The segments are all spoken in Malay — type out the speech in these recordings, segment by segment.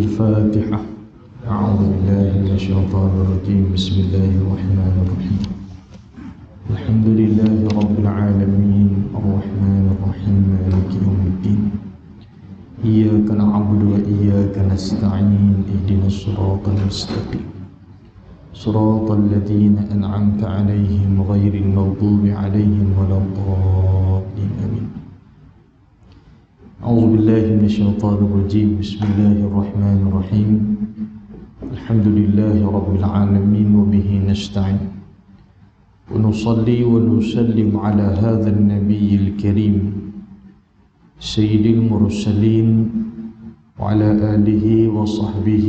الفاتحة. أعوذ بالله من الشيطان الرجيم. بسم الله الرحمن الرحيم. الحمد لله رب العالمين الرحمن الرحيم مالك يوم الدين. إياك نعبد وإياك نستعين. اهدنا الصراط المستقيم صراط الذين أنعمت عليهم غير المغضوب عليهم ولا الضالين. آمين. أعوذ بالله من الشيطان الرجيم. بسم الله الرحمن الرحيم. الحمد لله رب العالمين وبه نستعين ونصلي ونسلم على هذا النبي الكريم سيد المرسلين وعلى آله وصحبه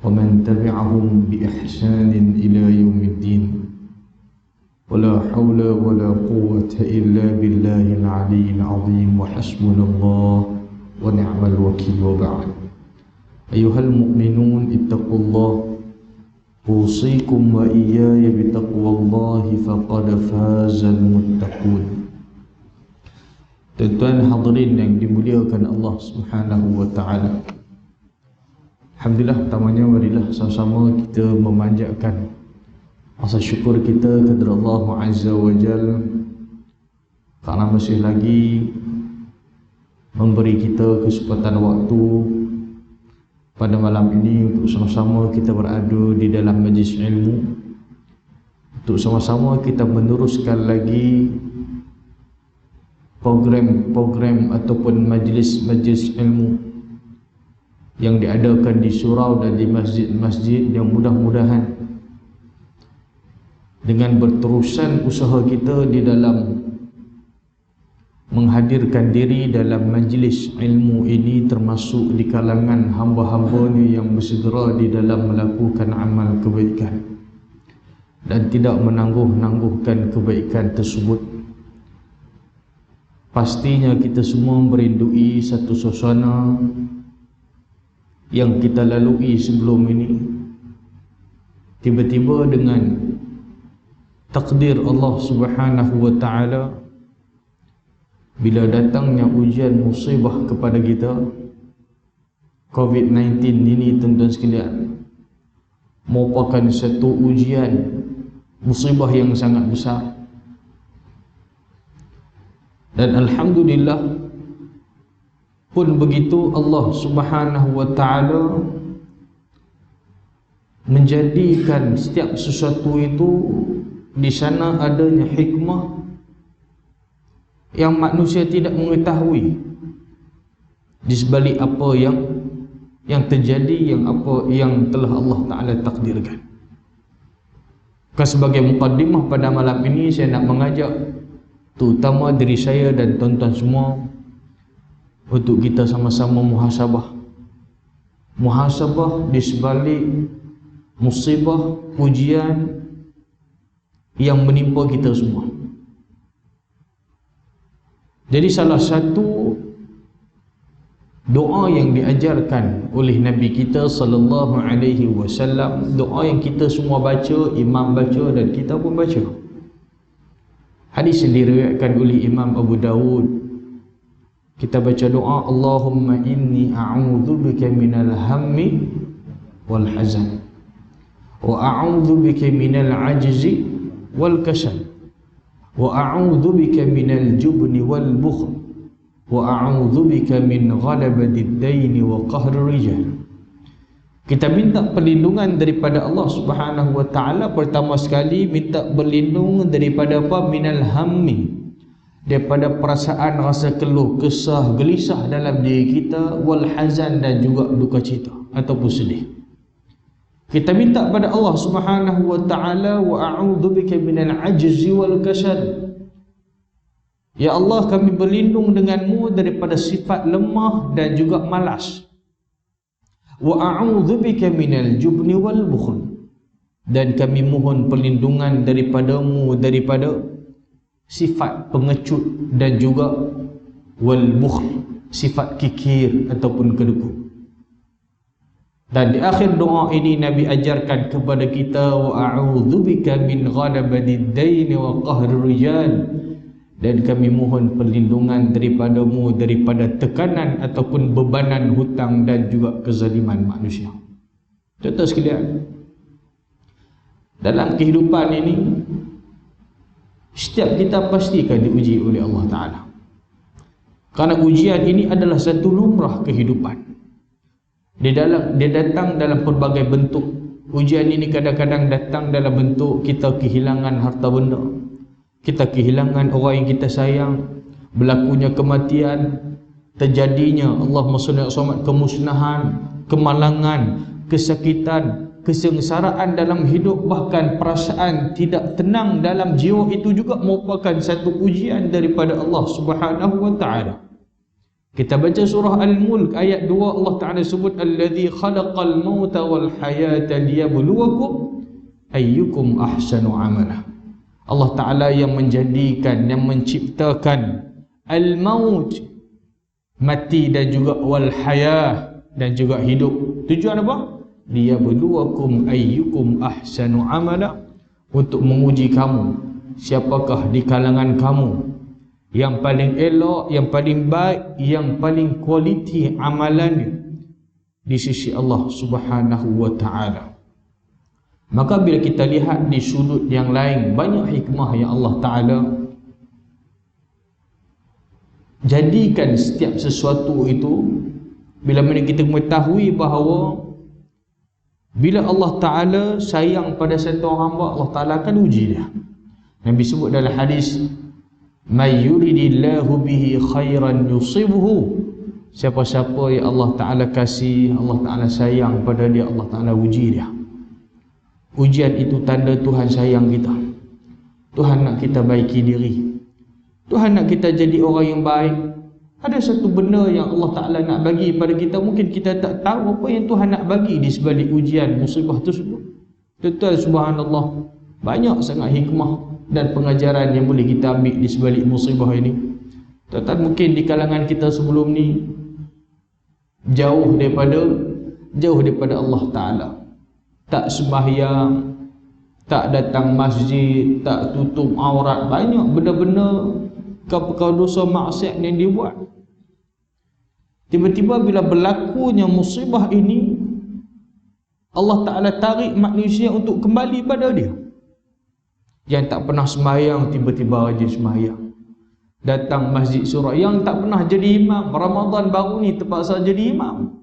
ومن تبعهم بإحسان إلى يوم الدين. ولا حول ولا قوة إلا بالله العلي العظيم وحسبنا الله ونعم الوكيل. وبعد. أيها المؤمنون اتقوا الله أوصيكم وإياي بتقوى الله فقد فاز المتقون. Tuan-tuan hadirin yang dimuliakan Allah Subhanahu wa taala. Alhamdulillah, pertamanya marilah sama-sama kita memanjatkan rasa syukur kita kepada Allah Azza wa Jalla kerana masih lagi memberi kita kesempatan waktu pada malam ini untuk sama-sama kita berada di dalam majlis ilmu, untuk sama-sama kita meneruskan lagi program-program ataupun majlis-majlis ilmu yang diadakan di surau dan di masjid-masjid, yang mudah-mudahan dengan berterusan usaha kita di dalam menghadirkan diri dalam majlis ilmu ini, termasuk di kalangan hamba-hambanya yang bersegera di dalam melakukan amal kebaikan dan tidak menangguh-nangguhkan kebaikan tersebut. Pastinya kita semua merindui satu suasana yang kita lalui sebelum ini. Tiba-tiba dengan takdir Allah Subhanahu wa taala, bila datangnya ujian musibah kepada kita, COVID-19 ini, tuan-tuan sekalian, merupakan satu ujian musibah yang sangat besar. Dan alhamdulillah pun begitu, Allah Subhanahu wa taala menjadikan setiap sesuatu itu di sana adanya hikmah yang manusia tidak mengetahui di sebalik apa yang terjadi, yang telah Allah Taala takdirkan. Sebagai mukaddimah pada malam ini, saya nak mengajak terutama diri saya dan tuan-tuan semua untuk kita sama-sama muhasabah di sebalik musibah, ujian yang menimpa kita semua. Jadi salah satu doa yang diajarkan oleh Nabi kita sallallahu alaihi wasallam, doa yang kita semua baca, imam baca dan kita pun baca. Hadis yang diriwayatkan oleh Imam Abu Dawud. Kita baca doa, Allahumma inni a'udzubika minal hammi wal hazan wa a'udzubika minal ajzi wal kasal wa a'udzu bika minal jubni wal bukhl wa a'udzu bika min ghalabatid daini wa qahrir rijal. Kita minta perlindungan daripada Allah Subhanahu wa taala. Pertama sekali minta berlindung daripada apa? Minal hammi, daripada perasaan rasa keluh kesah gelisah dalam diri kita, wal hazan, dan juga duka cita ataupun sedih. Kita minta pada Allah Subhanahu wa taala, wa a'udzu bika minal ajzi wal kasal. Ya Allah, kami berlindung denganmu daripada sifat lemah dan juga malas. Wa a'udzu bika minal jubni wal bukhl, dan kami mohon perlindungan daripadamu daripada sifat pengecut dan juga wal bukhl, sifat kikir ataupun kedekut. Dan di akhir doa ini Nabi ajarkan kepada kita, wa a'udzu bika min ghalabatid daini wa qahrir rijal, dan kami mohon perlindungan daripada-Mu daripada tekanan ataupun bebanan hutang dan juga kezaliman manusia. Tuan-tuan sekalian, dalam kehidupan ini setiap kita pasti akan diuji oleh Allah Ta'ala, kerana ujian ini adalah satu lumrah kehidupan. Dia datang dalam pelbagai bentuk. Ujian ini kadang-kadang datang dalam bentuk kita kehilangan harta benda, kita kehilangan orang yang kita sayang, berlakunya kematian, terjadinya Allahumma shalli alaihi wasallam kemusnahan, kemalangan, kesakitan, kesengsaraan dalam hidup, bahkan perasaan tidak tenang dalam jiwa itu juga merupakan satu ujian daripada Allah Subhanahu wa taala. Kita baca surah Al-Mulk ayat 2, Allah Taala sebut allazi khalaqal mauta wal hayata liyabluwakum ayyukum ahsanu amala. Allah Ta'ala yang menjadikan, yang menciptakan al-maut, mati, dan juga wal-hayah, dan juga hidup. Tujuan apa? Liyabluwakum ayyukum ahsanu amala, untuk menguji kamu, siapakah di kalangan kamu yang paling elok, yang paling baik, yang paling kualiti amalannya di sisi Allah Subhanahu wa Ta'ala. Maka bila kita lihat di sudut yang lain, banyak hikmah yang Allah Ta'ala jadikan setiap sesuatu itu. Bila mana kita mengetahui bahawa bila Allah Ta'ala sayang pada satu hamba, Allah Ta'ala akan uji dia. Nabi sebut dalam hadis, may yuridillahu bihi khairan yusibhu, siapa-siapa yang Allah Ta'ala kasih, Allah Ta'ala sayang pada dia, Allah Ta'ala uji dia. Ujian itu tanda Tuhan sayang kita. Tuhan nak kita baiki diri, Tuhan nak kita jadi orang yang baik. Ada satu benda yang Allah Ta'ala nak bagi pada kita, mungkin kita tak tahu apa yang Tuhan nak bagi di sebalik ujian, musibah tersebut. Tuan-tuan, subhanallah, banyak sangat hikmah dan pengajaran yang boleh kita ambil di sebalik musibah ini. Tuan-tuan, mungkin di kalangan kita sebelum ni jauh daripada Allah Ta'ala, tak sembahyang, tak datang masjid, tak tutup aurat, banyak benda-benda perkara dosa maksiat yang dia buat. Tiba-tiba bila berlakunya musibah ini, Allah Ta'ala tarik manusia untuk kembali pada dia. Yang tak pernah sembahyang, tiba-tiba rajin sembahyang. Datang masjid surah. Yang tak pernah jadi imam, Ramadan baru ni terpaksa jadi imam.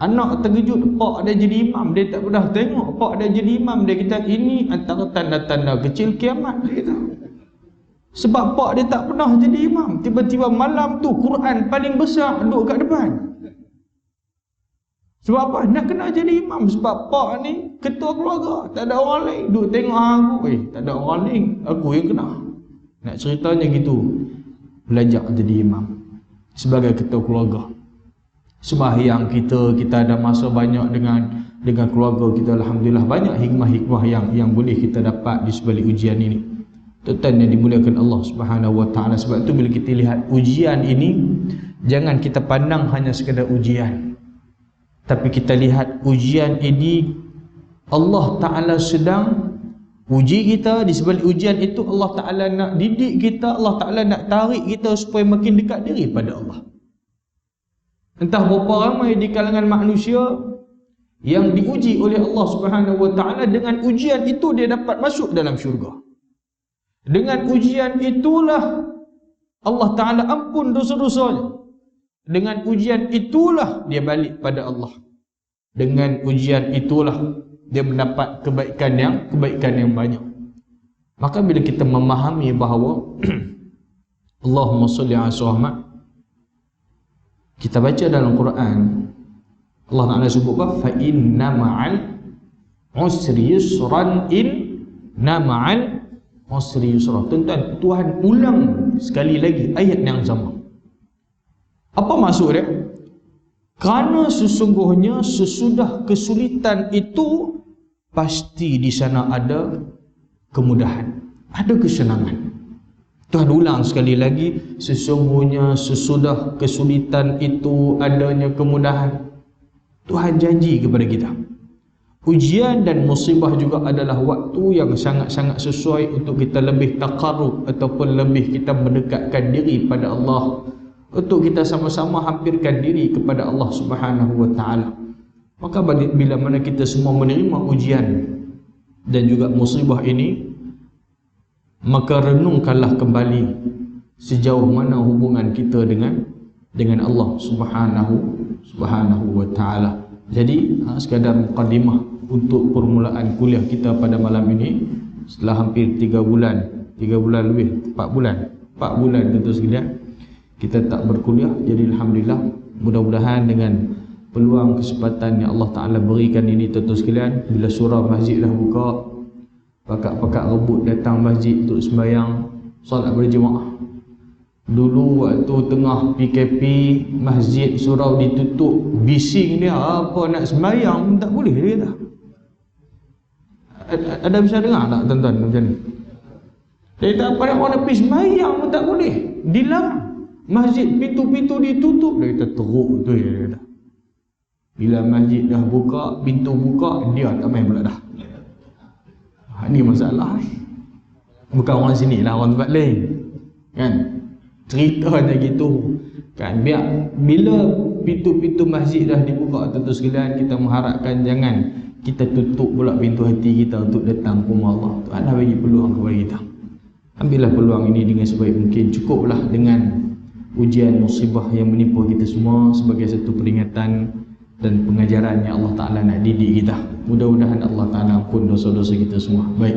Anak terkejut, pak dia jadi imam. Dia tak pernah tengok pak dia jadi imam. Dia kata ini antara tanda-tanda kecil kiamat, dia kata. Sebab pak dia tak pernah jadi imam, tiba-tiba malam tu Quran paling besar duduk kat depan. Sebab apa? Nak kena jadi imam. Sebab pak ni ketua keluarga, tak ada orang lain. Duduk tengok aku, tak ada orang lain, aku yang kena. Nak ceritanya gitu. Belajar jadi imam sebagai ketua keluarga. Sembahyang kita ada masa banyak dengan keluarga kita. Alhamdulillah, banyak hikmah-hikmah yang boleh kita dapat di sebalik ujian ini. Tuan-tuan yang dimuliakan Allah Subhanahu wa Ta'ala. Sebab itu bila kita lihat ujian ini, jangan kita pandang hanya sekadar ujian, tapi kita lihat ujian ini Allah Ta'ala sedang uji kita. Di sebalik ujian itu Allah Ta'ala nak didik kita, Allah Ta'ala nak tarik kita supaya makin dekat diri pada Allah. Entah berapa ramai di kalangan manusia yang diuji oleh Allah Subhanahu wa Ta'ala, dengan ujian itu dia dapat masuk dalam syurga. Dengan ujian itulah Allah Ta'ala ampun dosa-dosanya. Dengan ujian itulah dia balik pada Allah. Dengan ujian itulah dia mendapat kebaikan yang banyak. Maka bila kita memahami bahawa Allahumma shalli ala Muhammad, kita baca dalam Quran, Allah Ta'ala sebut apa? Fa inna ma'al usri yusran, inna ma'al usri yusra. Tuan-tuan, Tuhan ulang sekali lagi ayat yang sama. Apa maksud dia? Kerana sesungguhnya sesudah kesulitan itu pasti di sana ada kemudahan, ada kesenangan. Tuhan ulang sekali lagi, sesungguhnya sesudah kesulitan itu adanya kemudahan. Tuhan janji kepada kita, Ujian dan musibah juga adalah waktu yang sangat-sangat sesuai untuk kita lebih taqarrub ataupun lebih kita mendekatkan diri pada Allah, untuk kita sama-sama hampirkan diri kepada Allah Subhanahu wa taala. Maka bila mana kita semua menerima ujian dan juga musibah ini, maka renungkanlah kembali sejauh mana hubungan kita dengan Allah Subhanahu wa taala. Jadi sekadar mukadimah untuk permulaan kuliah kita pada malam ini, setelah hampir 3 bulan lebih, 4 bulan tentu sekalian kita tak berkuliah. Jadi alhamdulillah, mudah-mudahan dengan peluang kesempatan yang Allah Taala berikan ini tentu sekalian, bila surau masjid dah buka, pakak-pakak rebut datang masjid untuk sembahyang solat berjemaah. Dulu waktu tengah PKP, masjid surau ditutup, bising dia, apa nak sembahyang tak boleh dia kata. Ada bisa dengar tak tuan-tuan macam ni? Dia tak apa nak orang pergi sembahyang pun tak boleh, dilarang. Masjid pintu-pintu ditutup, dia kata teruk tu dia kata. Bila masjid dah buka, pintu buka, dia tak main pula dah. Ini masalah ni. Bukan orang sini lah, orang tempat lain kan, cerita macam gitu kan. Bila pintu-pintu masjid dah dibuka, tentu sekalian kita mengharapkan jangan kita tutup pula pintu hati kita untuk datang ke rumah Allah. Tuhan dah bagi peluang kepada kita, ambillah peluang ini dengan sebaik mungkin. Cukuplah dengan ujian musibah yang menimpa kita semua sebagai satu peringatan dan pengajaran yang Allah Ta'ala nak didik kita. Mudah-mudahan Allah Ta'ala ampun dosa-dosa kita semua. Baik,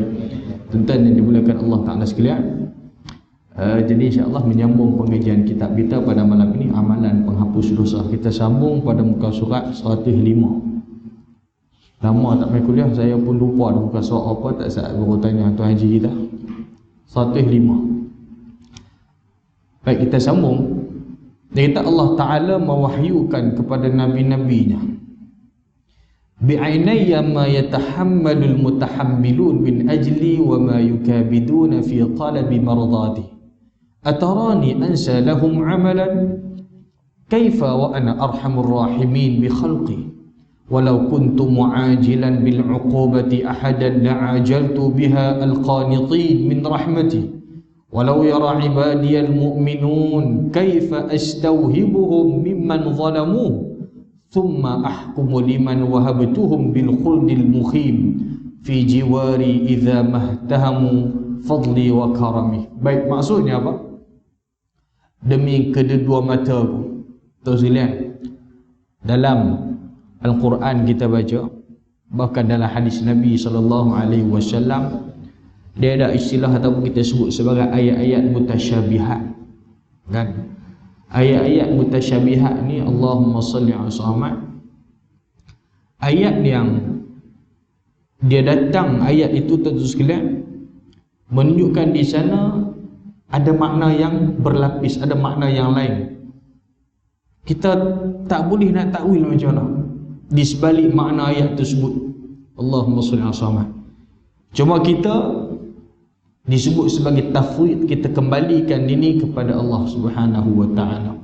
tuan-tuan yang dimuliakan Allah Ta'ala sekalian, jadi insyaAllah menyambung pengajian kitab kita pada malam ini, amalan penghapus dosa. Kita sambung pada muka surat 105. Lama tak main kuliah, saya pun lupa dah muka surat apa, tak saat baru tanya Tuan Haji kita. 105. Baik, kita sambung. Dia kata Allah Ta'ala mewahyukan kepada Nabi-Nabinya, bi'ainayya ma yatahammalul mutahammilun min ajli wa ma yukabiduna fi talabi mardati atarani ansa lahum amalan kaifa wa ana arhamur rahimin bi khalqi walau kuntu mu'ajilan bil uqubati ahadan la'ajaltu biha alqanitin min rahmati walau yara ibadiyal mu'minun kaifa astawhibuhum mimman zalamu thumma ahkumu liman wahabtuhum bil khuldil mukhim fi jiwari idza mahtahamu fadli wa karami. Baik, maksudnya apa? Demi kedua mataku, tahu sekalian, dalam Al-Quran kita baca, bahkan dalam hadis Nabi SAW, dia ada istilah ataupun kita sebut sebagai ayat-ayat mutasyabihat kan. Ayat-ayat mutasyabihat ni, Allahumma salli ala Muhammad, ayat yang dia datang, ayat itu tentu sekalian menunjukkan di sana ada makna yang berlapis, ada makna yang lain. Kita tak boleh nak takwil macam mana di sebalik makna ayat tersebut, Allahumma salli ala Muhammad. Cuma kita disebut sebagai tafwid, kita kembalikan ini kepada Allah Subhanahu wa taala.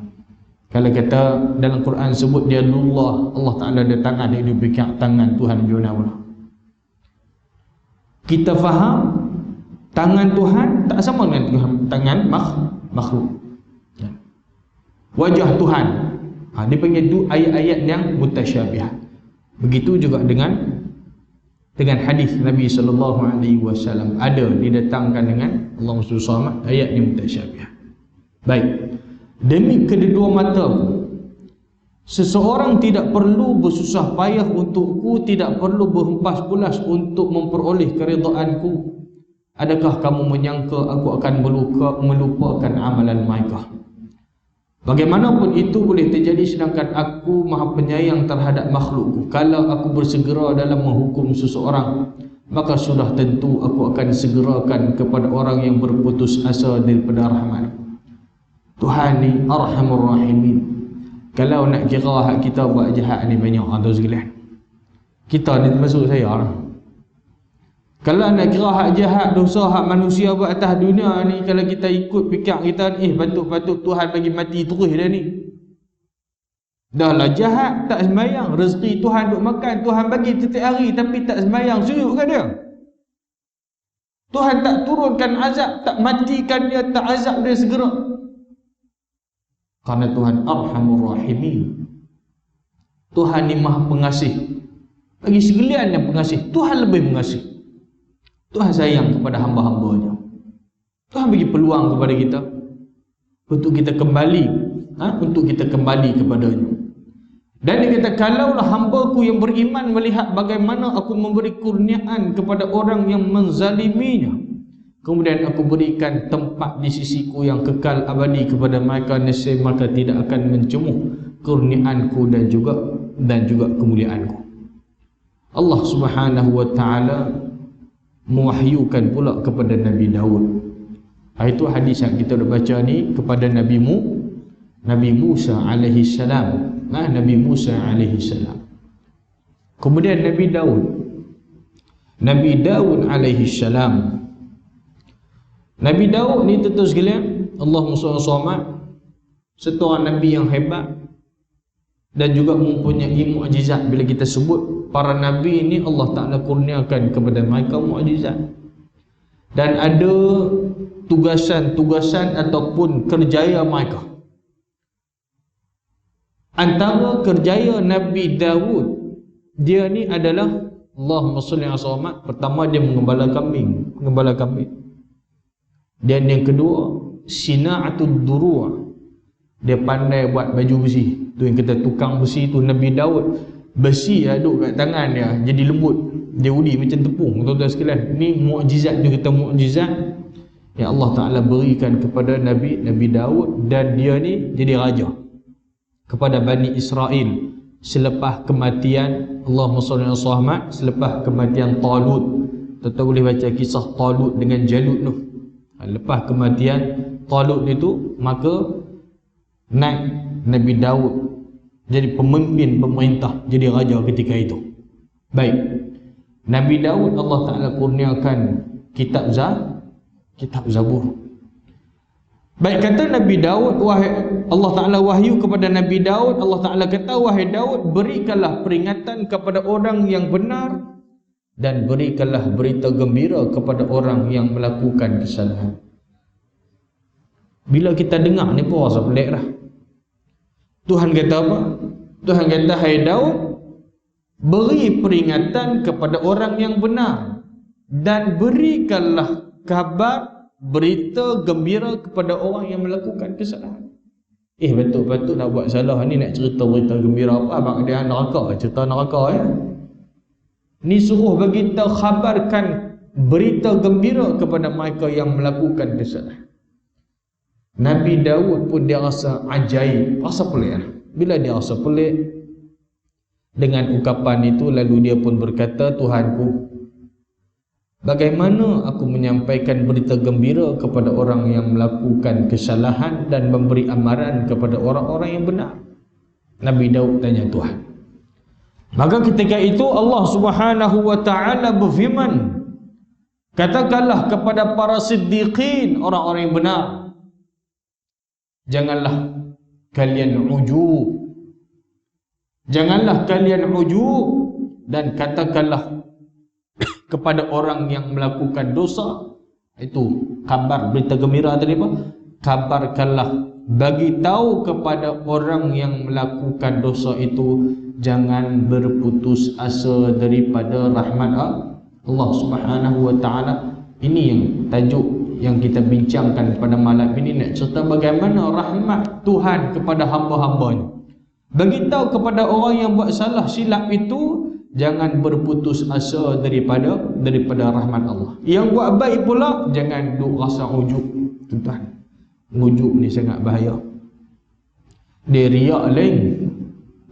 Kalau kata dalam Quran sebut dia Allah, Allah Taala ada tangan, dia pegang tangan Tuhan Juna pula. Kita faham tangan Tuhan tak sama dengan tangan makhluk. Wajah Tuhan, dipanggil itu ayat-ayat yang mutasyabihat. Begitu juga dengan hadis Nabi SAW, ada didatangkan dengan Allahumma shalli ala Muhammad, ayat yang mutasyabihat. Baik, demi kedua mataku, seseorang tidak perlu bersusah payah untukku, tidak perlu berhempas pulas untuk memperoleh keredaanku. Adakah kamu menyangka aku akan melupakan amalan mereka? Bagaimanapun itu boleh terjadi sedangkan aku maha penyayang terhadap makhlukku. Kalau aku bersegera dalam menghukum seseorang, maka sudah tentu aku akan segerakan kepada orang yang berputus asa daripada rahmat. Tuhan ni Arhamur Rahimin. Kalau nak kira hak kita buat jahat ni banyak atau sekalian, kita ni termasuk saya lah. Kalau nak kira hak jahat, dosa hak manusia buat atas dunia ni, kalau kita ikut fikir kita ni, patut-patut Tuhan bagi mati terus dah ni. Dahlah jahat, tak sembahyang, rezeki Tuhan duk makan, Tuhan bagi setiap hari tapi tak sembahyang, sujud ke dia? Tuhan tak turunkan azab, tak matikan dia, tak azab dia segera. Karena Tuhan Arhamur Rahimin. Tuhan ni Maha Pengasih. Bagi sekalian yang pengasih, Tuhan lebih mengasih. Tuhan sayang kepada hamba-hambanya. Tuhan bagi peluang kepada kita untuk kita kembali, untuk kita kembali kepadanya. Dan dia kata, kalaulah hamba-Ku yang beriman melihat bagaimana Aku memberi kurniaan kepada orang yang menzaliminya, kemudian Aku berikan tempat di sisi-Ku yang kekal abadi kepada mereka, nescaya maka tidak akan mencemuh kurniaan-Ku dan juga kemuliaan-Ku. Allah Subhanahu wa taala mewahyukan pula kepada Nabi Daud. Itu hadis yang kita dah baca ni kepada Nabi Musa alaihi salam. Nabi Musa alaihi salam. Kemudian Nabi Daud alaihi salam. Nabi Daud ni tuan-tuan sekalian, Allahumma shalli alaihi wasallam, seorang nabi yang hebat dan juga mempunyai mukjizat. Bila kita sebut para nabi ni, Allah Taala kurniakan kepada mereka mukjizat. Dan ada tugasan-tugasan ataupun kerjaya mereka. Antara kerjaya Nabi Daud, dia ni adalah, Allahumma shalli alaihi wasallam, pertama dia mengembala kambing. Dan yang kedua, sina'atud duru'. Dia pandai buat baju besi. Tu yang kata tukang besi tu Nabi Daud. Besi aduk kat tangan dia jadi lembut. Dia uli macam tepung. Tuan-tuan sekalian, ni mukjizat, dia kata mukjizat yang Allah Taala berikan kepada Nabi Daud, dan dia ni jadi raja kepada Bani Israel selepas kematian, Allahumma shalli alaihi wasallam, selepas kematian Talut. Tuan-tuan boleh baca kisah Talut dengan Jalut tu. Lepas kematian Talut itu, maka naik Nabi Daud jadi pemimpin pemerintah, jadi raja ketika itu. Baik, Nabi Daud Allah Taala kurniakan kitab Zabur. Baik, kata Nabi Daud, Allah Ta'ala wahyu kepada Nabi Daud. Allah Ta'ala kata, wahai Daud, berikanlah peringatan kepada orang yang benar dan berikanlah berita gembira kepada orang yang melakukan kesalahan. Bila kita dengar ni pun rasa pelik dah. Tuhan kata apa? Tuhan kata, hai Daud, beri peringatan kepada orang yang benar dan berikanlah kabar, berita gembira kepada orang yang melakukan kesalahan. Betul-betul nak buat salah ni, nak cerita berita gembira apa? Abang dia neraka, cerita neraka ya. Ni suruh bagi tahu, khabarkan berita gembira kepada mereka yang melakukan kesalahan. Nabi Daud pun dia rasa ajaib, rasa pelik. Bila dia rasa pelik dengan ukapan itu, lalu dia pun berkata, Tuhanku, bagaimana aku menyampaikan berita gembira kepada orang yang melakukan kesalahan dan memberi amaran kepada orang-orang yang benar? Nabi Daud tanya Tuhan. Maka ketika itu Allah Subhanahu wa taala berfirman, katakanlah kepada para siddiqin, orang-orang yang benar, janganlah kalian ujub. Janganlah kalian ujub, dan katakanlah kepada orang yang melakukan dosa, itu kabar berita gembira tadi apa? Kabarkanlah, bagi tahu kepada orang yang melakukan dosa itu, jangan berputus asa daripada rahmat Allah Subhanahu wa taala. Ini yang tajuk yang kita bincangkan pada malam ini, nak cerita bagaimana rahmat Tuhan kepada hamba-hambanya. Bagi tahu kepada orang yang buat salah silap itu, jangan berputus asa daripada rahmat Allah. Yang buat baik pula, jangan duk rasa ujub. Tuan-tuan, ujub ni sangat bahaya. Dia riak lain,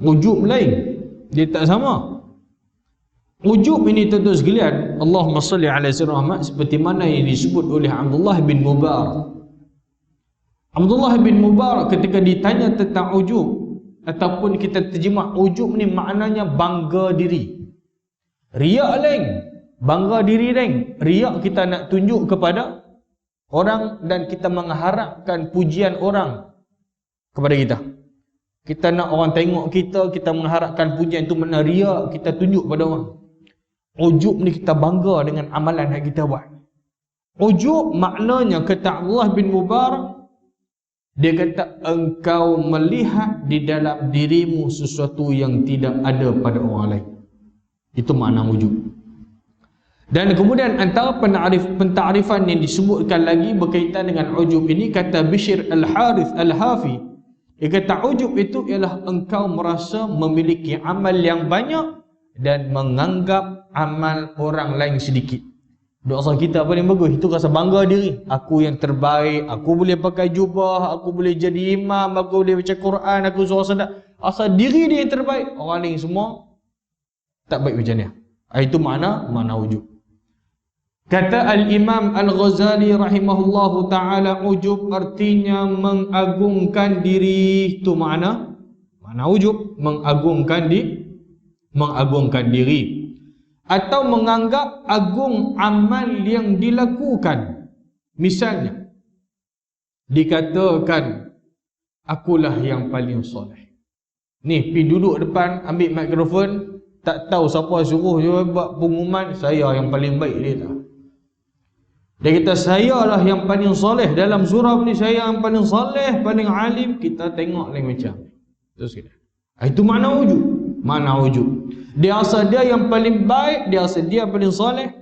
ujub lain, dia tak sama. Ujub ini tuan-tuan sekalian, Allahumma salli ala sayyidina Muhammad, seperti mana yang disebut oleh Abdullah bin Mubarak. Abdullah bin Mubarak ketika ditanya tentang ujub, ataupun kita terjemah ujub ni maknanya bangga diri. Riak lain, bangga diri lain. Riak kita nak tunjuk kepada orang dan kita mengharapkan pujian orang kepada kita. Kita nak orang tengok kita, kita mengharapkan pujian itu mana riak, kita tunjuk pada orang. Ujub ni kita bangga dengan amalan yang kita buat. Ujub maknanya, kata Abdullah bin Mubarak, dia kata engkau melihat di dalam dirimu sesuatu yang tidak ada pada orang lain. Itu makna ujub. Dan kemudian antara pentarifan yang disebutkan lagi berkaitan dengan ujub ini, kata Bishr Al-Harith Al-Hafi, dia kata ujub itu ialah engkau merasa memiliki amal yang banyak dan menganggap amal orang lain sedikit. Dosa kita paling bagus itu rasa bangga diri. Aku yang terbaik, aku boleh pakai jubah, aku boleh jadi imam, aku boleh baca Quran, aku suara sedap. Asal diri dia yang terbaik, orang lain semua tak baik macam dia. Itu makna ujub. Kata Al-Imam Al-Ghazali rahimahullahu ta'ala, ujub artinya mengagungkan diri. Itu makna ujub, mengagungkan diri. Atau menganggap agung amal yang dilakukan. Misalnya, dikatakan, akulah yang paling soleh. Ni, pergi duduk depan, ambil mikrofon, tak tahu siapa suruh dia buat pengumuman, saya yang paling baik dia tak. Dia kata, saya lah yang paling soleh. Dalam surah ni, saya yang paling soleh, paling alim. Kita tengok lain macam. Terus kita. Itu makna ujub. Makna ujub. Dia rasa dia yang paling baik, dia rasa dia paling soleh,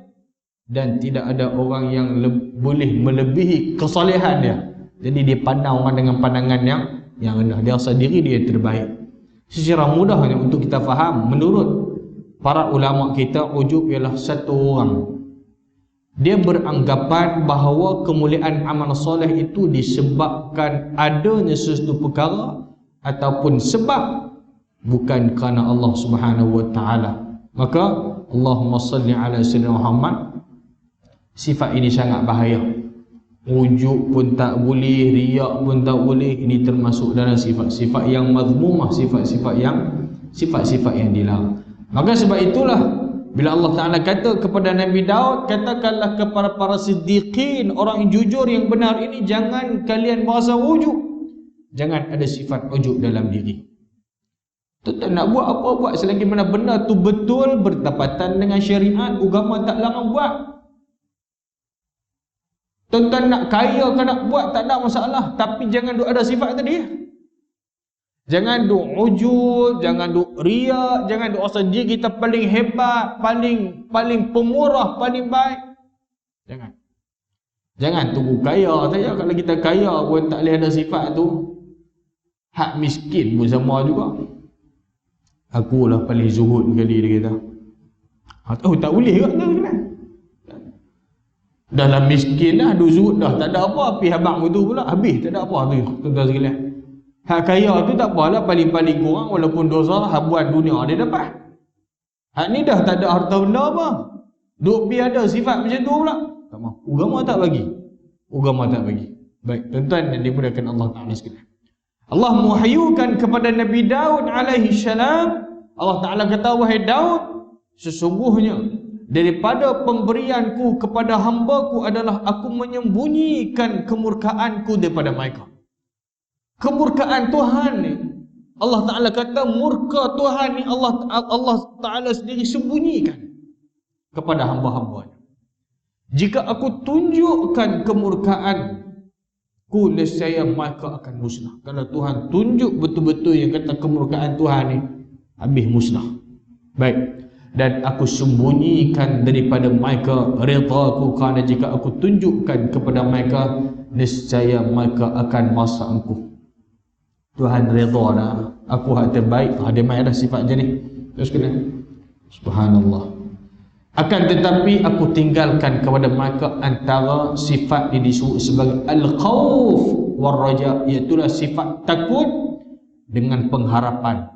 dan tidak ada orang yang boleh melebihi kesolehan dia. Jadi dia pandang orang dengan pandangan yang rendah. Dia rasa diri dia terbaik. Secara mudahnya untuk kita faham, menurut para ulama kita, ujub ialah satu orang. Dia beranggapan bahawa kemuliaan amal soleh itu disebabkan adanya sesuatu perkara ataupun sebab, bukan kerana Allah Subhanahu wa ta'ala. Maka Allahumma salli ala sayyidina Muhammad. Sifat ini sangat bahaya. Ujub pun tak boleh, riak pun tak boleh. Ini termasuk dalam sifat-sifat yang mazmumah, sifat-sifat yang dilarang. Maka sebab itulah bila Allah Ta'ala kata kepada Nabi Daud, katakanlah kepada para siddiqin, orang yang jujur yang benar ini, jangan kalian merasa ujub. Jangan ada sifat ujub dalam diri. Tuan nak buat apa buat, selagi mana benda tu betul, bertepatan dengan syariat, agama tak larang buat. Tuan nak kaya ke nak buat, tak ada masalah, tapi jangan duk ada sifat tadi. Jangan duk ujub, jangan duk riak, jangan duk rasa diri kita paling hebat, paling pemurah, paling baik. Jangan tunggu kaya saja. Kalau kita kaya pun tak boleh ada sifat tu, hak miskin pun sama juga. Akulah paling zuhud kali dia kata. Tak boleh ke? Dalam miskin dah, duk zuhud dah, tak ada apa. Pergi habang itu pula, habis, tak ada apa tu. Tuan-tuan sekalian. Hak kaya tu tak apalah, paling-paling kurang walaupun dosa, habuan dunia dia dapat. Hak ni dah tak ada harta benda apa. Duk pergi ada sifat macam tu pula. Tak mahu. Agama tak bagi. Baik, tuan-tuan yang dimudahkan Allah Ta'ala sekalian. Allah mewahyukan kepada Nabi Daud alaihi salam. Allah Ta'ala kata, wahai Daud, sesungguhnya daripada pemberianku kepada hambaku adalah aku menyembunyikan kemurkaanku daripada mereka. Kemurkaan Tuhan ni, Allah Ta'ala kata murka Tuhan ni Allah Ta'ala sendiri sembunyikan kepada hamba-hambanya. Jika aku tunjukkan kemurkaanku, nescaya mereka akan musnah. Kalau Tuhan tunjuk betul-betul yang kata kemurkaan Tuhan ni, habis musnah. Baik. Dan aku sembunyikan daripada mereka redaku, kerana jika aku tunjukkan kepada mereka, nescaya mereka akan masa aku. Tuhan redha dah, aku hak terbaik. Dia main dah sifat macam ni. Terus kena, subhanallah. Akan tetapi aku tinggalkan kepada mereka antara sifat yang disebut sebagai al-khawf wal-raja, iaitulah sifat takut dengan pengharapan.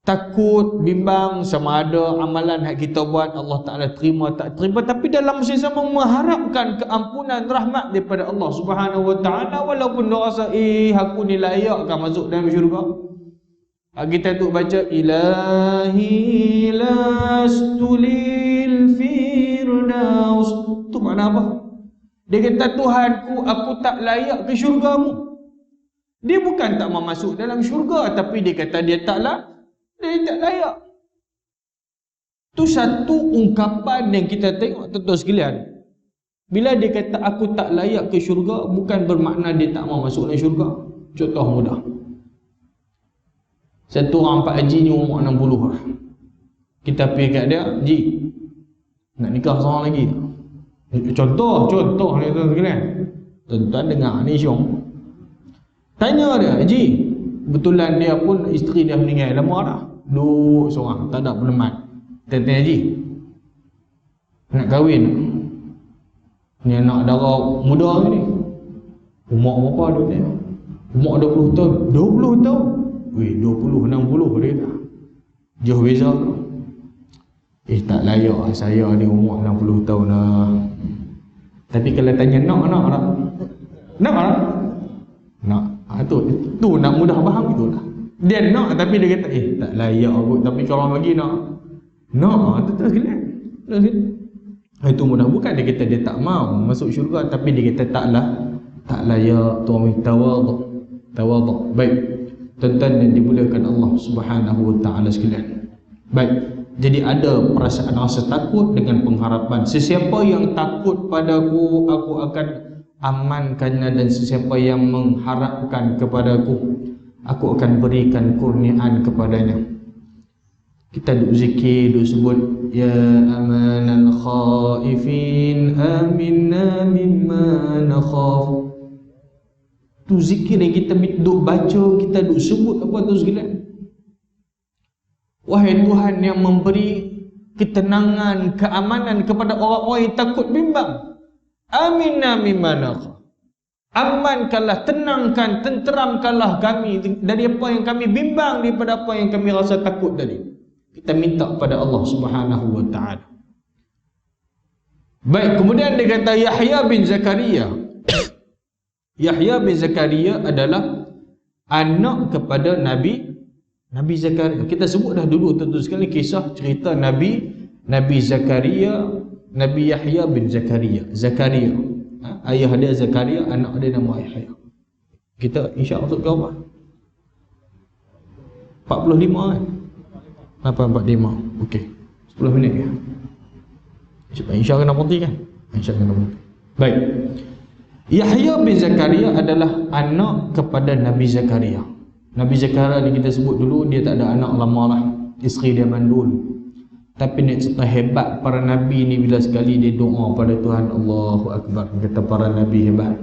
Takut, bimbang sama ada amalan yang kita buat Allah Ta'ala terima tak terima, tapi dalam masa sama mengharapkan keampunan rahmat daripada Allah Subhanahu Wa Ta'ala, walaupun dia rasa aku ni layak kan masuk dalam syurga. Kita tu baca ilahi lastu lil firdaus, tu makna apa? Dia kata Tuhanku, aku tak layak ke syurgamu. Dia bukan tak mau masuk dalam syurga, tapi dia kata dia tak layak. Tu satu ungkapan yang kita tengok tuan-tuan sekalian. Bila dia kata aku tak layak ke syurga, bukan bermakna dia tak mau masuk dalam syurga. Contoh mudah. Satu orang Pak Haji ni umur 60 lah. Kita pergi kat dia, Ji, nak nikah seorang lagi. Contoh ni tuan-tuan sekalian. Tuan-tuan dengar ni syong. Tanya dia, Ji, betulan dia pun isteri dia meninggal lama dah. Duduk seorang, tak ada peneman. Tanya Ji, nak kahwin. Ni anak dara muda ni. Umur berapa dia? Umur 20 tahun. 20 tahun? Weh, 20, 60 dia tak. Jauh beza tu. Tak layak saya ni umur 60 tahun dah. Tapi kalau tanya nak tak? Nak tak? Nak. Tu nak mudah faham itulah. Dia nak tapi dia kata tak layak kot, tapi kalau bagi nak. Nak, tu sekalian. Itu mudah, bukan dia kata dia tak mau masuk syurga, tapi dia kata tak layak. Tuan tawaduk. Baik, tuan-tuan yang dimuliakan Allah Subhanahu wa taala sekalian. Baik, jadi ada perasaan rasa takut dengan pengharapan. Sesiapa yang takut padaku, aku akan amankannya, dan sesiapa yang mengharapkan kepadaku, aku akan berikan kurniaan kepadanya. Kita duk zikir, duk sebut ya amanal khaifin aminna mimma nakhaf. Tu zikir yang kita duk baca, kita duk sebut apa tu sekalian. Wahai Tuhan yang memberi ketenangan, keamanan kepada orang-orang yang takut bimbang. Aminna mimma nakhaf. Amankanlah, tenangkan, tenteramkanlah kami dari apa yang kami bimbang, daripada apa yang kami rasa takut tadi. Kita minta kepada Allah Subhanahu wa taala. Baik, kemudian dia kata Yahya bin Zakaria. Yahya bin Zakaria adalah anak kepada Nabi Zakaria. Kita sebut dah dulu tentu sekali kisah cerita Nabi Zakaria, Nabi Yahya bin Zakaria. Ayah dia Zakaria, anak dia nama Yahya. Kita insya-Allah ke apa? 45 kan? 8:45. Okey. 10 minit ya. Insya Allah kena berhenti kan? Insya Allah kena berhenti. Baik. Yahya bin Zakaria adalah anak kepada Nabi Zakaria. Nabi Zakaria ni kita sebut dulu, dia tak ada anak lama lah. Isteri dia mandul. Tapi nak cerita hebat para Nabi ni, bila sekali dia doa pada Tuhan, Allahu Akbar. Kata para Nabi hebat.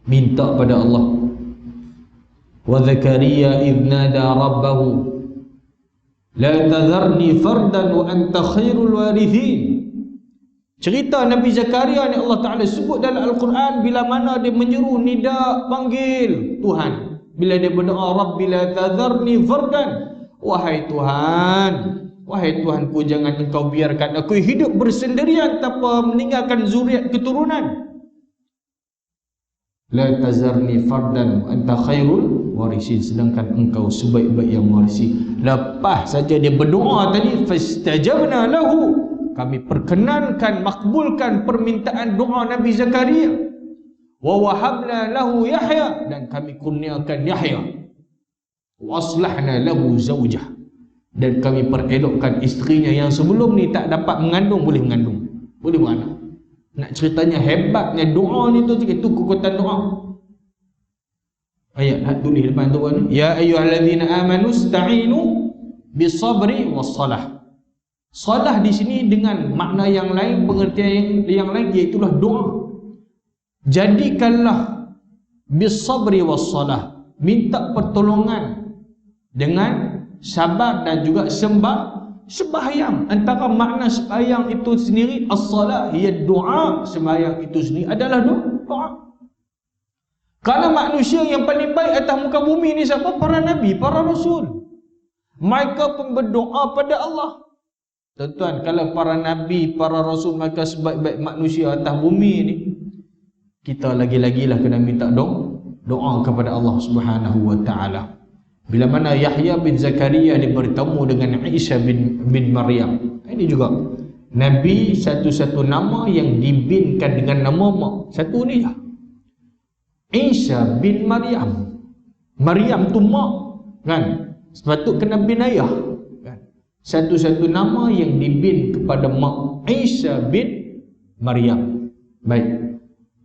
Minta pada Allah. Wa Zakaria idh nada rabbahu la tadharni fardan wa anta khairul warithin. Cerita Nabi Zakaria ni Allah Ta'ala sebut dalam Al-Quran bila mana dia menyeru, nida, panggil Tuhan. Bila dia berdoa, Rabbi la tadharni fardan. Wahai Tuhanku, jangan engkau biarkan aku hidup bersendirian tanpa meninggalkan zuriat keturunan. La tazarni fardan wa anta khairul warisin, sedangkan engkau sebaik-baik yang mewarisi. Lepas saja dia berdoa tadi, fastajabna lahu, kami perkenankan, makbulkan permintaan doa Nabi Zakaria. Wa wahabna lahu Yahya, dan kami kurniakan Yahya. Wa aslahna lahu zawjah, dan kami perelokkan isterinya yang sebelum ni tak dapat mengandung, boleh beranak. Nak ceritanya hebatnya doa ni tu, itu kekuatan doa. Ayat tulis depan tu kan, ya ayyuhallazina amanu ista'inu bisabri wassalah. Salah di sini dengan makna yang lain, pengertian yang lain, iaitu doa. Jadikanlah bisabri wassalah, minta pertolongan dengan sabar dan juga sembahyang. Antara makna sembahyang itu sendiri, as-salah ia doa, sembahyang itu sendiri adalah doa. Kerana manusia yang paling baik atas muka bumi ni siapa? Para nabi, para rasul. Mereka pun berdoa pada Allah. Tuan-tuan, kalau para nabi, para rasul, mereka sebaik-baik manusia atas bumi ni, kita lagi-lagilah kena minta doa kepada Allah Subhanahu wa taala. Bila mana Yahya bin Zakaria dia bertemu dengan Isa bin Maryam. Ini juga Nabi satu-satu nama yang dibinkan dengan nama satu ni lah. Isa bin Maryam. Maryam tu mak, kan? Sepatut kena bin ayah, kan? Satu-satu nama yang dibin kepada mak Isa bin Maryam. Baik.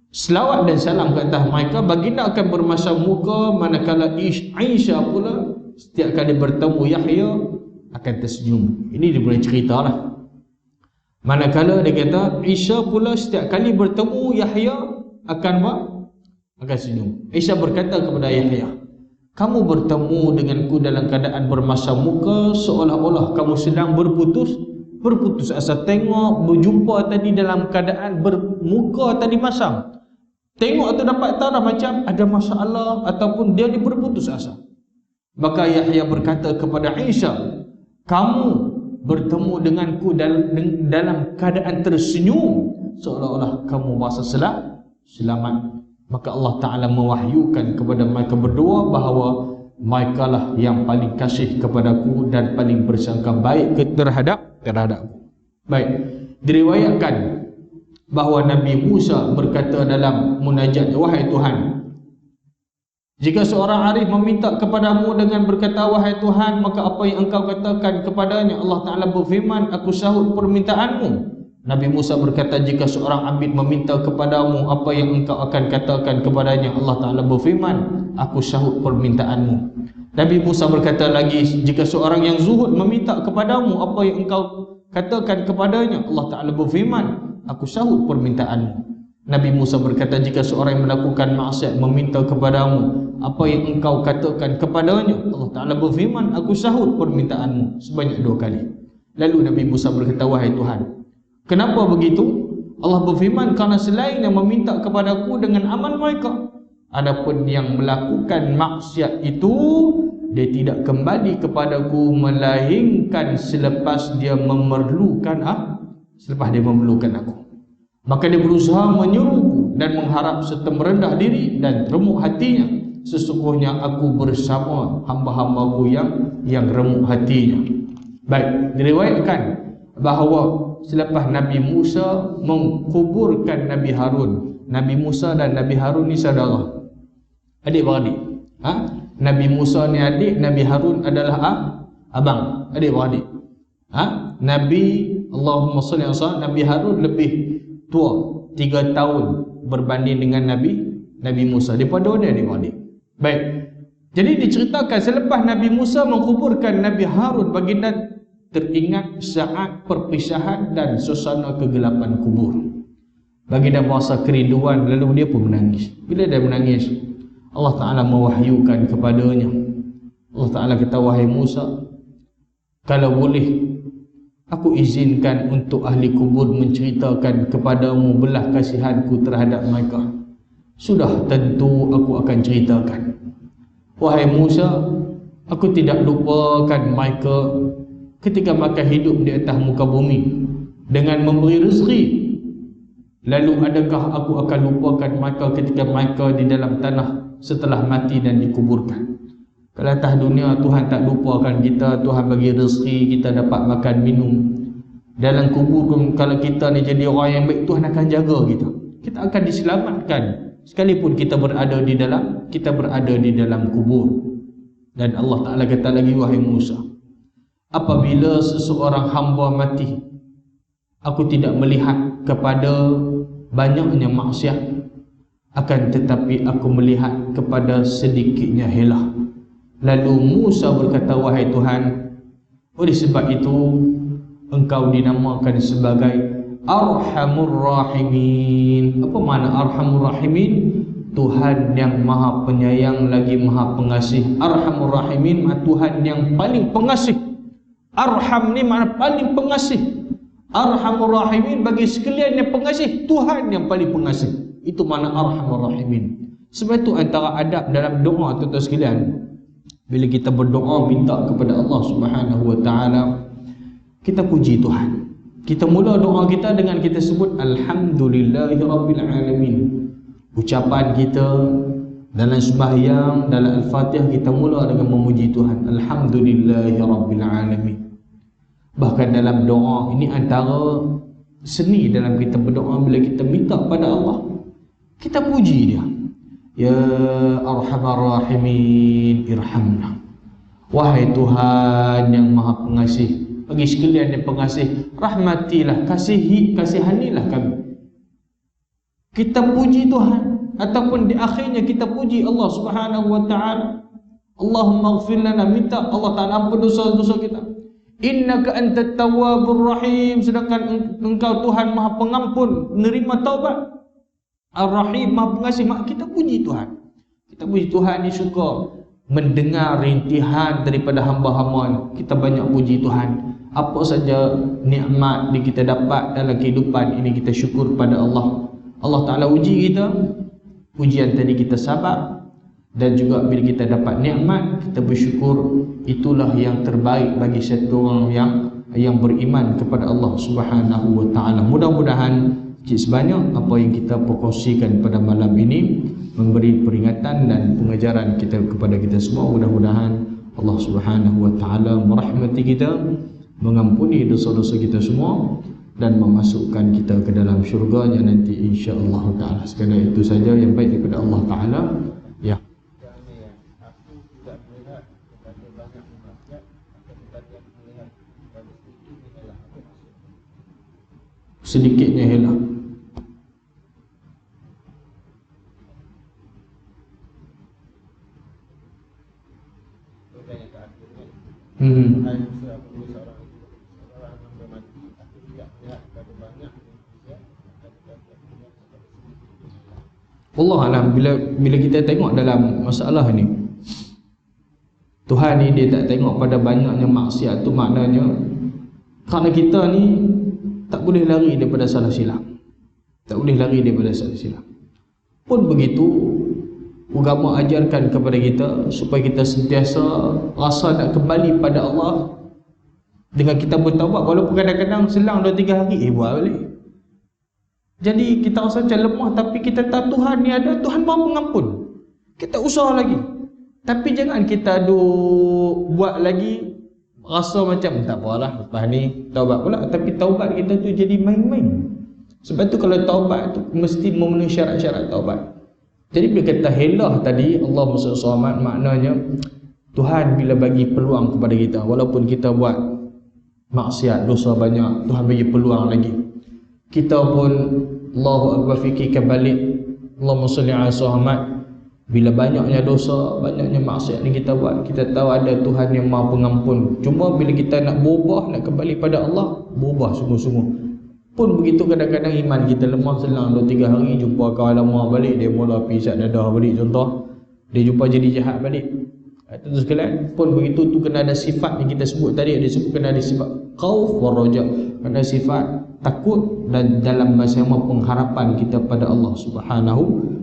Selawat dan salam ke atas mereka. Baginda akan bermasam muka, manakala Isa pula setiap kali bertemu Yahya akan tersenyum. Ini dia boleh cerita lah. Manakala dia kata Isa pula setiap kali bertemu Yahya akan apa? Akan senyum. Isa berkata kepada Yahya, kamu bertemu denganku dalam keadaan bermasam muka, seolah-olah kamu sedang berputus asa. Tengok berjumpa tadi dalam keadaan bermuka tadi masam. Tengok tu dapat tahu dah macam ada masalah ataupun dia ni berputus asa. Maka Yahya berkata kepada Isa, kamu bertemu denganku dalam keadaan tersenyum, seolah-olah kamu merasa selamat. Maka Allah Ta'ala mewahyukan kepada mereka berdua bahawa mereka lah yang paling kasih kepadaku dan paling bersangka baik terhadapku. Baik, diriwayatkan bahawa Nabi Musa berkata dalam munajat, wahai Tuhan, jika seorang arif meminta kepadamu dengan berkata wahai Tuhan, maka apa yang engkau katakan kepadanya? Allah Ta'ala berfirman, aku sahut permintaanmu. Nabi Musa berkata, jika seorang abid meminta kepadamu, apa yang engkau akan katakan kepadanya? Allah Ta'ala berfirman, aku sahut permintaanmu. Nabi Musa berkata lagi, jika seorang yang zuhud meminta kepadamu, apa yang engkau katakan kepadanya? Allah Ta'ala berfirman, aku sahut permintaanmu. Nabi Musa berkata, jika seorang yang melakukan maksiat meminta kepadamu, apa yang engkau katakan kepadanya? Allah Ta'ala berfirman, aku sahut permintaanmu, sebanyak 2 kali. Lalu Nabi Musa berkata, wahai Tuhan, kenapa begitu? Allah berfirman, karena selain yang meminta kepadaku dengan amal mereka, adapun yang melakukan maksiat itu, dia tidak kembali kepadaku melainkan selepas dia memerlukan aku. Maka dia berusaha menyuruhku dan mengharap serta merendah diri dan remuk hatinya. Sesungguhnya aku bersama hamba-hambaku yang remuk hatinya. Baik, diriwayatkan bahawa selepas Nabi Musa mengkuburkan Nabi Harun, Nabi Musa dan Nabi Harun ni saudara, adik-beradik. Nabi Musa ni adik, Nabi Harun adalah abang, adik-beradik. Nabi Allahumma salli ala Muhammad, Nabi Harun lebih tua 3 tahun berbanding dengan Nabi Musa. Daripada dia adik-beradik. Baik. Jadi diceritakan selepas Nabi Musa mengkuburkan Nabi Harun, baginda teringat saat perpisahan dan suasana kegelapan kubur. Baginda merasa kerinduan, lalu dia pun menangis. Bila dia menangis, Allah Ta'ala mewahyukan kepadanya. Allah Ta'ala kata, wahai Musa, kalau boleh aku izinkan untuk ahli kubur menceritakan kepadamu belah kasihanku terhadap mereka. Sudah, tentu aku akan ceritakan. Wahai Musa, aku tidak lupakan mereka ketika mereka hidup di atas muka bumi dengan memberi rezeki. Lalu adakah aku akan lupakan mereka ketika mereka di dalam tanah setelah mati dan dikuburkan? Kalau atas dunia Tuhan tak lupakan kita, Tuhan bagi rezeki, kita dapat makan minum. Dalam kubur pun, kalau kita ni jadi orang yang baik, Tuhan akan jaga kita. Kita akan diselamatkan sekalipun kita berada di dalam kubur. Dan Allah Ta'ala kata lagi, wahai Musa, apabila seseorang hamba mati, aku tidak melihat kepada banyaknya maksiat, akan tetapi aku melihat kepada sedikitnya helah. Lalu Musa berkata, wahai Tuhan, oleh sebab itu engkau dinamakan sebagai Arhamur Rahimin. Apa makna Arhamur Rahimin? Tuhan yang maha penyayang lagi maha pengasih. Arhamur Rahimin makna Tuhan yang paling pengasih. Arham ni makna paling pengasih. Arhamur Rahimin bagi sekalian yang pengasih, Tuhan yang paling pengasih. Itu makna Arhamur Rahimin. Sebab itu antara adab dalam doa, tuan-tuan sekalian, bila kita berdoa minta kepada Allah Subhanahu wa taala, kita puji Tuhan. Kita mula doa kita dengan kita sebut alhamdulillahirabbil alamin. Ucapan kita dalam sembahyang, dalam al-Fatihah, kita mula dengan memuji Tuhan, alhamdulillahirabbil alamin. Bahkan dalam doa ini antara seni dalam kita berdoa, bila kita minta pada Allah, kita puji dia. Ya Arhamar Rahimin, irhamna. Wahai Tuhan yang Maha Pengasih, bagi sekalian yang pengasih, rahmatilah, kasihanilah kami. Kita puji Tuhan, ataupun di akhirnya kita puji Allah Subhanahu wa taala. Allahumma ighfir lana, minta Allah Taala ampun dosa-dosa kita. Innaka antat tawwabur rahim, sedangkan engkau Tuhan Maha Pengampun, menerima taubat. Ar-Rahim, Maha Pengasih. Kita puji Tuhan. Kita puji Tuhan ni suka mendengar rintihan daripada hamba-hamba. Kita banyak puji Tuhan. Apa saja nikmat yang kita dapat dalam kehidupan ini, kita syukur pada Allah. Allah Ta'ala uji kita. Ujian tadi kita sabar, dan juga bila kita dapat nikmat, kita bersyukur. Itulah yang terbaik bagi satu orang yang beriman kepada Allah Subhanahu wa Ta'ala. Mudah-mudahan sebanyak apa yang kita perkongsikan pada malam ini memberi peringatan dan pengajaran kita kepada kita semua. Mudah-mudahan Allah Subhanahu wa Ta'ala merahmati kita, mengampuni dosa-dosa kita semua, dan memasukkan kita ke dalam syurganya nanti insya-Allah Ta'ala. Sekadar itu saja yang baik daripada Allah Ta'ala. Ya. Sedikitnya hilang. Allah alam, bila kita tengok dalam masalah ni, Tuhan ni dia tak tengok pada banyaknya maksiat tu, maknanya kerana kita ni tak boleh lari daripada salah silap. Tak boleh lari daripada salah silap. Pun begitu, agama ajarkan kepada kita supaya kita sentiasa rasa nak kembali pada Allah dengan kita bertaubat, walaupun kadang-kadang selang 2-3 hari buat balik. Jadi kita rasa macam lemah, tapi kita tahu Tuhan ni ada, Tuhan Maha Pengampun. Kita usaha lagi. Tapi jangan kita buat lagi rasa macam tak apalah, lepas ni taubat pula, tapi taubat kita tu jadi main-main. Sebab tu kalau taubat tu mesti memenuhi syarat-syarat taubat. Jadi bila kata helah tadi, Allahumma shalli alaihi wasallam, maknanya Tuhan bila bagi peluang kepada kita, walaupun kita buat maksiat, dosa banyak, Tuhan bagi peluang lagi. Kita pun Allahu Akbar fikirkan balik, Allahumma shalli alaihi wasallam, bila banyaknya dosa, banyaknya maksiat ni kita buat, kita tahu ada Tuhan yang Maha Pengampun. Cuma bila kita nak berubah, nak kembali pada Allah, berubah sungguh-sungguh. Pun begitu kadang-kadang iman kita lemah, selang 2-3 hari jumpa kawan lama balik, dia mula pisat dadah balik contoh, dia jumpa jadi jahat balik. Tentu sekalian, pun begitu tu kena ada sifat yang kita sebut tadi, ada sebut kena ada sifat khauf wa raja, kena sifat takut dan dalam masa yang pengharapan kita pada Allah Subhanahu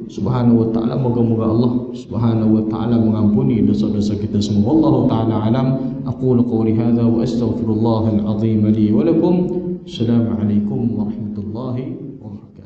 wa ta'ala. Moga-moga Allah Subhanahu wa ta'ala mengampuni dosa-dosa kita semua. Wallahu ta'ala alam. Aqulu qawli hadha wa astaghfirullahal azim li wa lakum. Assalamualaikum warahmatullahi wabarakatuh.